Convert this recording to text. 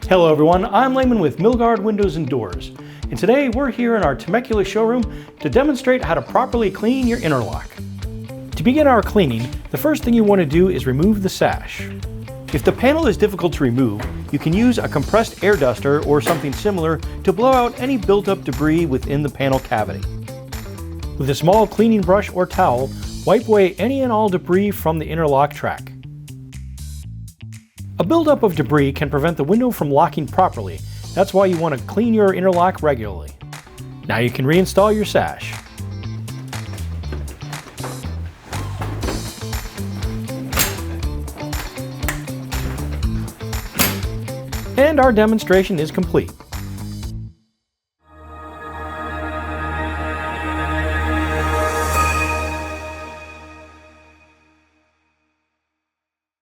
Hello everyone, I'm Layman with Milgard Windows and Doors, and today we're here in our Temecula showroom to demonstrate how to properly clean your interlock. To begin our cleaning, the first thing you want to do is remove the sash. If the panel is difficult to remove, you can use a compressed air duster or something similar to blow out any built-up debris within the panel cavity. With a small cleaning brush or towel, wipe away any and all debris from the interlock track. A buildup of debris can prevent the window from locking properly. That's why you want to clean your interlock regularly. Now you can reinstall your sash. And our demonstration is complete.